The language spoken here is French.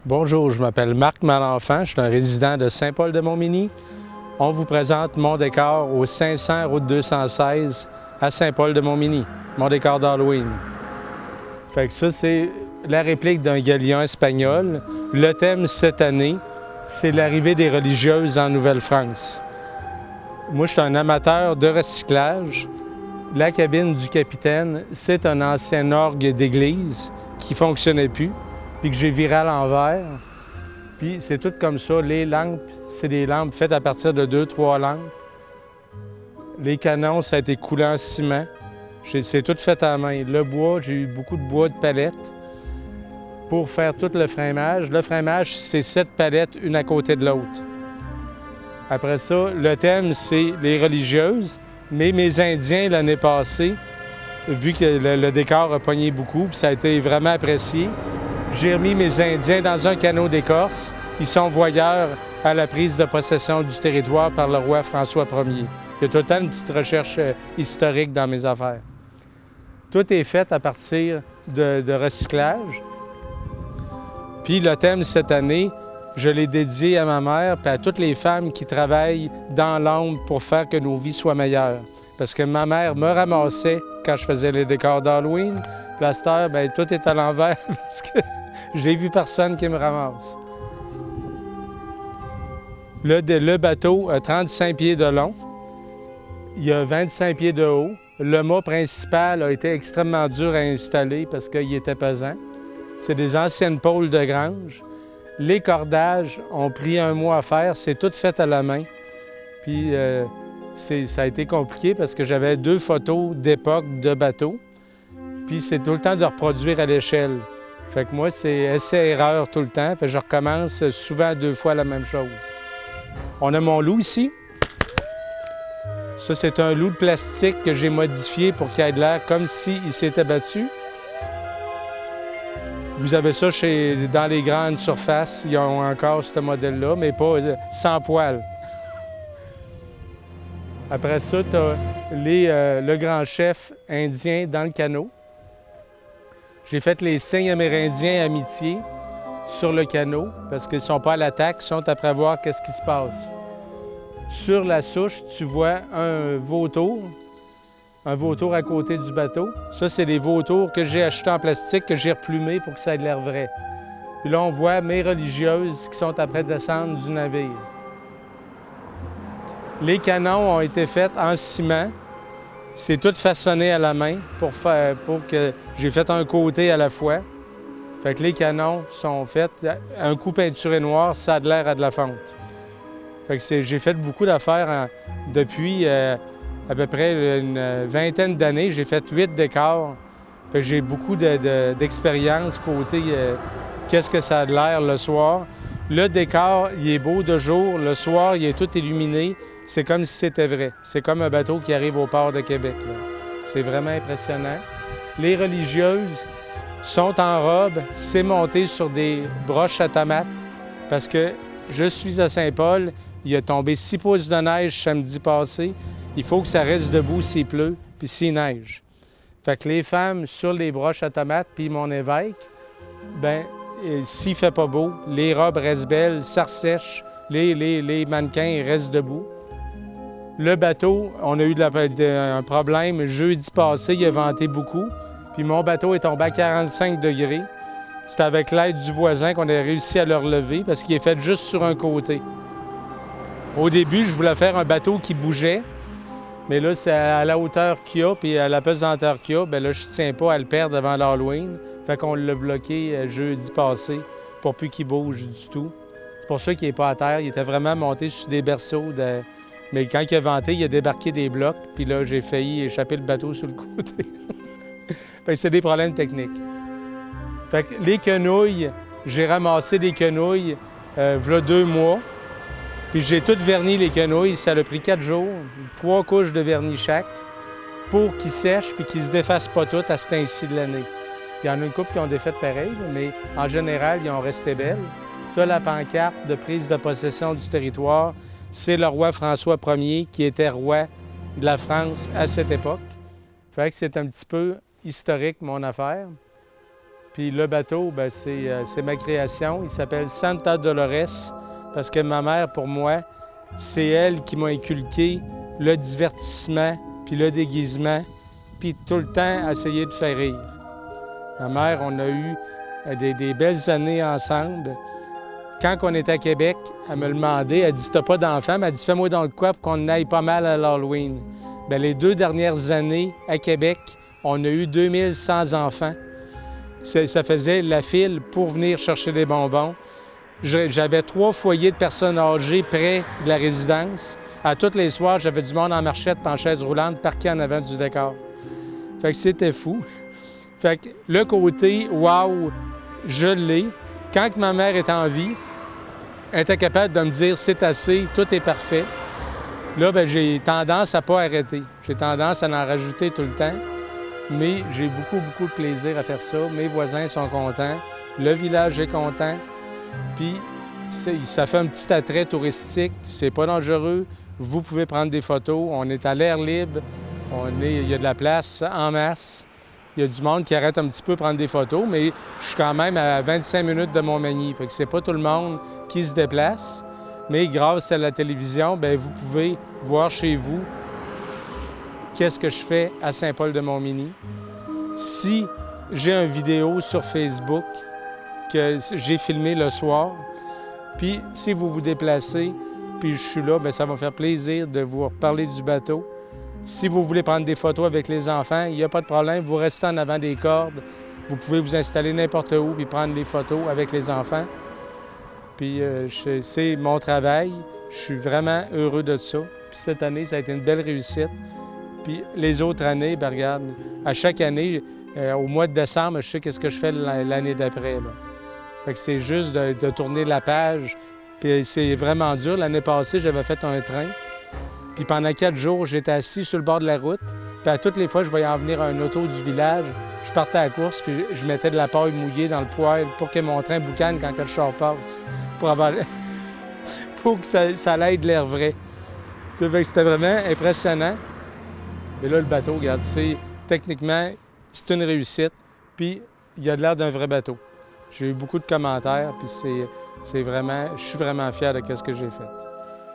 Bonjour, je m'appelle Marc Malenfant, je suis un résident de Saint-Paul-de-Montmagny. On vous présente mon décor au 500 route 216 à Saint-Paul-de-Montmagny, mon décor d'Halloween. Fait que ça, c'est la réplique d'un galion espagnol. Le thème cette année, c'est l'arrivée des religieuses en Nouvelle-France. Moi, je suis un amateur de recyclage. La cabine du capitaine, c'est un ancien orgue d'église qui ne fonctionnait plus, puis que j'ai viré à l'envers. Puis c'est tout comme ça. Les lampes, c'est des lampes faites à partir de 2-3 lampes. Les canons, ça a été coulé en ciment. C'est tout fait à la main. Le bois, j'ai eu beaucoup de bois de palettes pour faire tout le frémage. Le frémage, c'est 7 palettes, une à côté de l'autre. Après ça, le thème, c'est les religieuses. Mais mes Indiens, l'année passée, vu que le décor a pogné beaucoup, puis ça a été vraiment apprécié, j'ai remis mes Indiens dans un canot d'écorce. Ils sont voyeurs à la prise de possession du territoire par le roi François Ier. Il y a tout le temps une petite recherche historique dans mes affaires. Tout est fait à partir de recyclage. Puis le thème cette année, je l'ai dédié à ma mère et à toutes les femmes qui travaillent dans l'ombre pour faire que nos vies soient meilleures. Parce que ma mère me ramassait quand je faisais les décors d'Halloween. Puis à cette heure, bien, tout est à l'envers parce que j'ai vu personne qui me ramasse. Le bateau a 35 pieds de long. Il y a 25 pieds de haut. Le mât principal a été extrêmement dur à installer parce qu'il était pesant. C'est des anciennes pôles de grange. Les cordages ont pris 1 mois à faire. C'est tout fait à la main. Puis ça a été compliqué parce que j'avais 2 photos d'époque de bateau. Puis c'est tout le temps de reproduire à l'échelle. Fait que moi, c'est essai-erreur tout le temps. Fait que je recommence souvent 2 fois la même chose. On a mon loup ici. Ça, c'est un loup de plastique que j'ai modifié pour qu'il ait de l'air comme s'il s'était battu. Vous avez ça dans les grandes surfaces. Ils ont encore ce modèle-là, mais pas sans poils. Après ça, tu as le grand chef indien dans le canot. J'ai fait les signes amérindiens amitié sur le canot parce qu'ils ne sont pas à l'attaque, ils sont après voir qu'est-ce qui se passe. Sur la souche, tu vois un vautour à côté du bateau. Ça, c'est des vautours que j'ai achetés en plastique, que j'ai replumés pour que ça ait l'air vrai. Puis là, on voit mes religieuses qui sont après descendre du navire. Les canons ont été faits en ciment. C'est tout façonné à la main pour que j'ai fait un côté à la fois. Fait que les canons sont faits. Un coup peinturé noir, ça a de l'air à de la fonte. Fait que j'ai fait beaucoup d'affaires depuis à peu près une vingtaine d'années. J'ai fait 8 décors. Fait que j'ai beaucoup d'expérience côté qu'est-ce que ça a de l'air le soir. Le décor, il est beau de jour. Le soir, il est tout illuminé. C'est comme si c'était vrai. C'est comme un bateau qui arrive au port de Québec. C'est vraiment impressionnant. Les religieuses sont en robe. C'est monté sur des broches à tomates parce que je suis à Saint-Paul. Il a tombé 6 pouces de neige samedi passé. Il faut que ça reste debout s'il pleut puis s'il neige. Fait que les femmes sur les broches à tomates puis mon évêque, bien, s'il ne fait pas beau, les robes restent belles, ça ressèche, les mannequins restent debout. Le bateau, on a eu un problème. Jeudi passé, il a venté beaucoup. Puis mon bateau est tombé à 45 degrés. C'est avec l'aide du voisin qu'on a réussi à le relever parce qu'il est fait juste sur un côté. Au début, je voulais faire un bateau qui bougeait. Mais là, c'est à la hauteur qu'il y a puis à la pesanteur qu'il y a. Bien là, je ne tiens pas à le perdre avant l'Halloween. Fait qu'on l'a bloqué jeudi passé pour plus qu'il bouge du tout. C'est pour ça qu'il n'est pas à terre. Il était vraiment monté sur des berceaux Mais quand il a venté, il a débarqué des blocs, puis là, j'ai failli échapper le bateau sur le côté. Fait que c'est des problèmes techniques. Fait que les quenouilles, j'ai ramassé des quenouilles v'là 2 mois, puis j'ai tout verni les quenouilles. Ça a pris 4 jours, 3 couches de vernis chaque, pour qu'ils sèchent puis qu'ils se défassent pas toutes à cet ainsi de l'année. Il y en a une couple qui ont défait pareil, mais en général, ils ont resté belles. Tu as la pancarte de prise de possession du territoire. C'est le roi François Ier qui était roi de la France à cette époque. Fait que c'est un petit peu historique, mon affaire. Puis le bateau, ben, c'est ma création. Il s'appelle Santa Dolores parce que ma mère, pour moi, c'est elle qui m'a inculqué le divertissement, puis le déguisement, puis tout le temps essayer de faire rire. Ma mère, on a eu des belles années ensemble. Quand on était à Québec, elle me demandait, elle dit « T'as pas d'enfant? » Elle dit « Fais-moi donc quoi pour qu'on aille pas mal à l'Halloween. » Bien, les 2 dernières années à Québec, on a eu 2100 enfants. Ça faisait la file pour venir chercher des bonbons. J'avais 3 foyers de personnes âgées près de la résidence. À tous les soirs, j'avais du monde en marchette, en chaise roulante, parqué en avant du décor. Fait que c'était fou. Fait que le côté « wow », je l'ai. Quand ma mère était en vie, elle était capable de me dire « c'est assez, tout est parfait ». Là, bien, j'ai tendance à ne pas arrêter. J'ai tendance à en rajouter tout le temps. Mais j'ai beaucoup de plaisir à faire ça. Mes voisins sont contents. Le village est content. Puis ça fait un petit attrait touristique. C'est pas dangereux. Vous pouvez prendre des photos. On est à l'air libre. Il y a de la place en masse. Il y a du monde qui arrête un petit peu prendre des photos, mais je suis quand même à 25 minutes de Montmagny. Fait que c'est pas tout le monde qui se déplace. Mais grâce à la télévision, bien, vous pouvez voir chez vous qu'est-ce que je fais à Saint-Paul-de-Montmagny. Si j'ai une vidéo sur Facebook que j'ai filmée le soir, puis si vous vous déplacez, puis je suis là, bien, ça va faire plaisir de vous reparler du bateau. Si vous voulez prendre des photos avec les enfants, il n'y a pas de problème, vous restez en avant des cordes. Vous pouvez vous installer n'importe où puis prendre des photos avec les enfants. Puis c'est mon travail. Je suis vraiment heureux de ça. Puis cette année, ça a été une belle réussite. Puis les autres années, bien, regarde, à chaque année, au mois de décembre, je sais qu'est-ce que je fais l'année d'après. Fait que c'est juste de tourner la page. Puis c'est vraiment dur. L'année passée, j'avais fait un train. Puis pendant 4 jours, j'étais assis sur le bord de la route. Puis à toutes les fois, je voyais en venir un auto du village. Je partais à la course, puis je mettais de la paille mouillée dans le poêle pour que mon train boucane quand le char passe. Pour que ça l'aide l'air vrai. Ça fait que c'était vraiment impressionnant. Et là, le bateau, regarde, techniquement, c'est une réussite. Puis il y a de l'air d'un vrai bateau. J'ai eu beaucoup de commentaires, puis je suis vraiment fier de ce que j'ai fait.